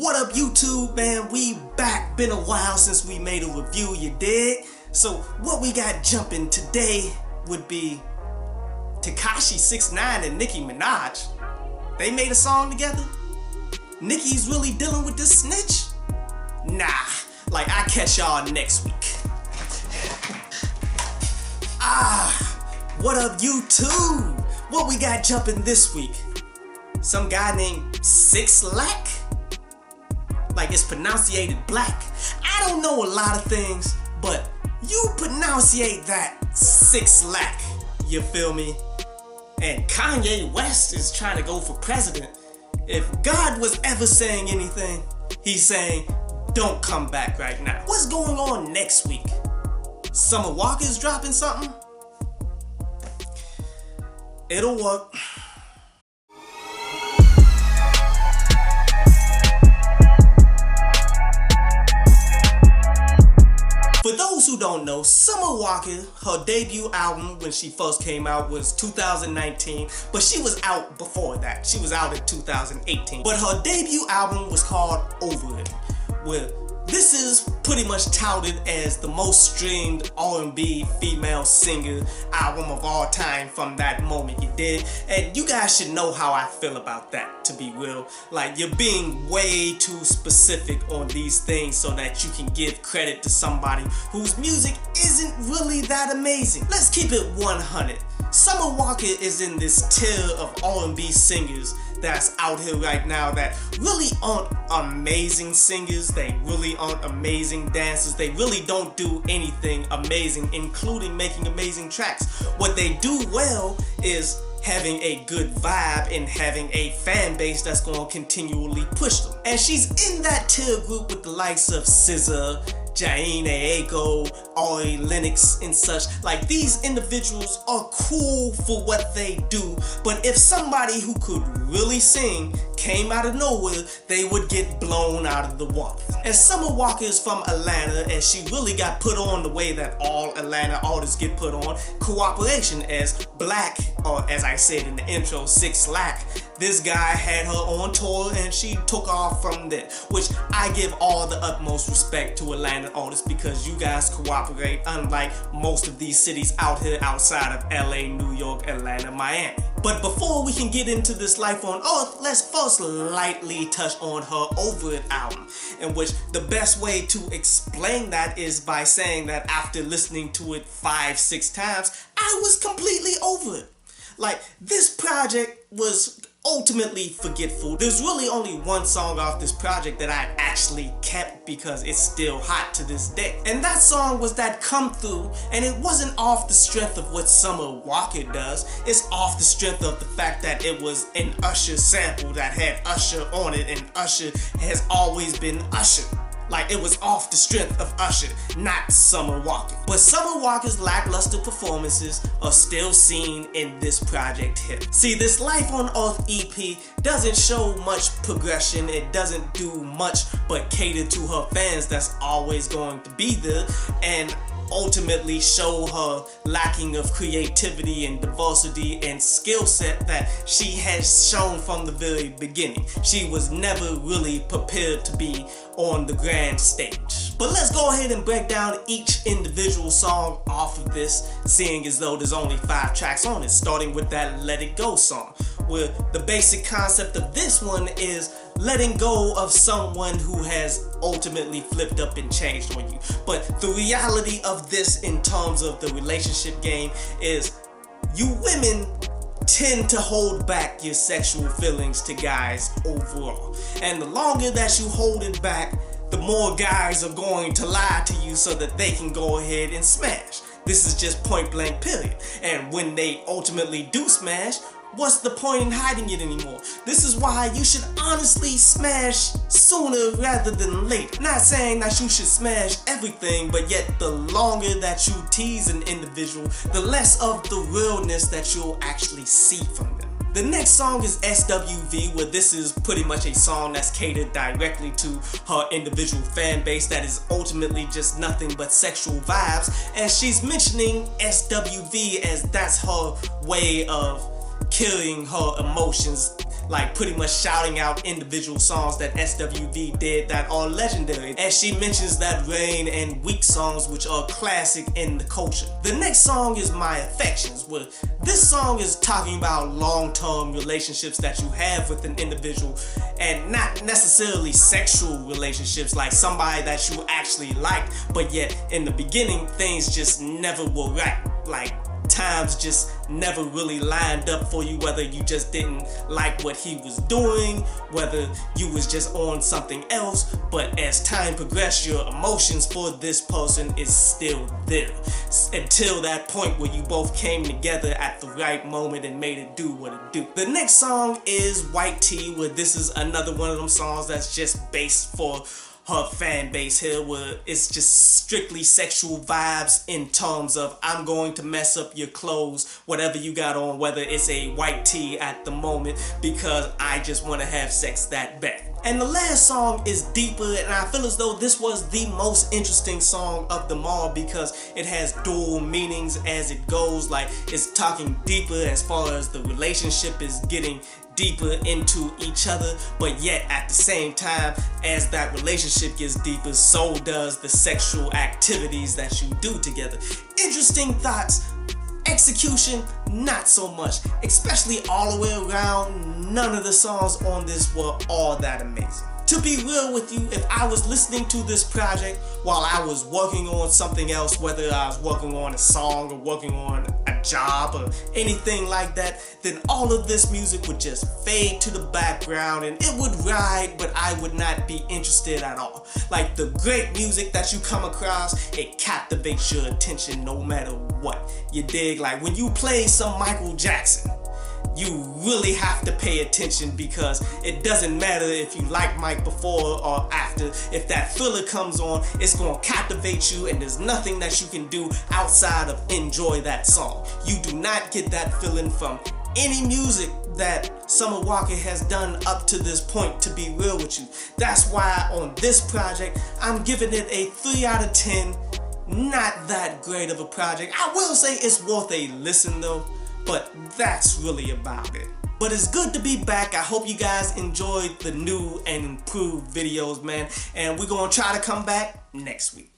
What up YouTube, man? We back. Been a while since we made a review, you dig? So what we got jumping today would be Tekashi 6ix9ine and Nicki Minaj. They made a song together? Nicki's really dealing with this snitch? Nah, like I catch y'all next week. What up YouTube? What we got jumping this week? Some guy named 6lack? Like it's pronunciated black. I don't know a lot of things, but you pronunciate that 6lack. You feel me? And Kanye West is trying to go for president. If God was ever saying anything, he's saying, don't come back right now. What's going on next week? Summer Walker's dropping something? It'll work. For those who don't know, Summer Walker, her debut album when she first came out was 2019, but she was out before that. She was out in 2018. But her debut album was called Over It, where this is pretty much touted as the most streamed R&B female singer album of all time from that moment, you dig? And you guys should know how I feel about that, to be real. Like, you're being way too specific on these things so that you can give credit to somebody whose music isn't really that amazing. Let's keep it 100. Summer Walker is in this tier of R&B singers that's out here right now that really aren't amazing singers. They really aren't amazing dancers. They really don't do anything amazing, including making amazing tracks. What they do well is having a good vibe and having a fan base that's going to continually push them. And she's in that tier group with the likes of SZA, Jhené Aiko, Ari Lennox and such. Like, these individuals are cool for what they do, but if somebody who could really sing came out of nowhere, they would get blown out of the water. And Summer Walker is from Atlanta, and she really got put on the way that all Atlanta artists get put on, cooperation, as black, or as I said in the intro, 6lack. This guy had her on tour and she took off from there, which I give all the utmost respect to Atlanta artists because you guys cooperate, unlike most of these cities out here outside of LA, New York, Atlanta, Miami. But before we can get into this life on earth, let's first lightly touch on her Over It album, in which the best way to explain that is by saying that after listening to it 5-6 times, I was completely over it. Like, this project was ultimately forgetful. There's really only one song off this project that I actually kept because it's still hot to this day. And that song was that Come Through, and it wasn't off the strength of what Summer Walker does. It's off the strength of the fact that it was an Usher sample that had Usher on it, and Usher has always been Usher. Like, it was off the strength of Usher, not Summer Walker. But Summer Walker's lackluster performances are still seen in this project here. See, this Life on Earth EP doesn't show much progression. It doesn't do much but cater to her fans that's always going to be there, and ultimately show her lacking of creativity and diversity and skill set that she has shown from the very beginning. She was never really prepared to be on the grand stage. But let's go ahead and break down each individual song off of this, seeing as though there's only 5 tracks on it, starting with that Let It Go song, where the basic concept of this one is letting go of someone who has ultimately flipped up and changed on you. But the reality of this in terms of the relationship game is you women tend to hold back your sexual feelings to guys overall. And the longer that you hold it back, the more guys are going to lie to you so that they can go ahead and smash. This is just point blank period. And when they ultimately do smash, what's the point in hiding it anymore? This is why you should honestly smash sooner rather than later. Not saying that you should smash everything, but yet the longer that you tease an individual, the less of the realness that you'll actually see from them. The next song is SWV, where this is pretty much a song that's catered directly to her individual fan base that is ultimately just nothing but sexual vibes, and she's mentioning SWV as that's her way of killing her emotions like pretty much shouting out individual songs that SWV did that are legendary, as she mentions that Rain and Weak songs which are classic in the culture. The next song is My Affections, where this song is talking about long-term relationships that you have with an individual, and not necessarily sexual relationships like somebody that you actually like, but yet in the beginning things just never were right. Like times just never really lined up for you, whether you just didn't like what he was doing, whether you was just on something else, but as time progressed, your emotions for this person is still there until that point where you both came together at the right moment and made it do what it do. The next song is White Tee, where this is another one of them songs that's just based for her fan base here, where it's just strictly sexual vibes in terms of I'm going to mess up your clothes, whatever you got on, whether it's a white tee at the moment, because I just want to have sex that bad. And the last song is Deeper, and I feel as though this was the most interesting song of them all because it has dual meanings as it goes. Like, it's talking deeper as far as the relationship is getting deeper into each other, but yet at the same time, as that relationship gets deeper, so does the sexual activities that you do together. Interesting thoughts. Execution, not so much, especially all the way around. None of the songs on this were all that amazing. To be real with you, if I was listening to this project while I was working on something else, whether I was working on a song or working on a job or anything like that, then all of this music would just fade to the background and it would ride, but I would not be interested at all. Like, the great music that you come across, it captivates your attention no matter what. You dig? Like, when you play some Michael Jackson, you really have to pay attention, because it doesn't matter if you like Mike before or after. If that filler comes on, it's going to captivate you, and there's nothing that you can do outside of enjoy that song. You do not get that feeling from any music that Summer Walker has done up to this point, to be real with you. That's why on this project, I'm giving it a 3 out of 10. Not that great of a project. I will say it's worth a listen though, but that's really about it. But it's good to be back. I hope you guys enjoyed the new and improved videos, man. And we're gonna try to come back next week.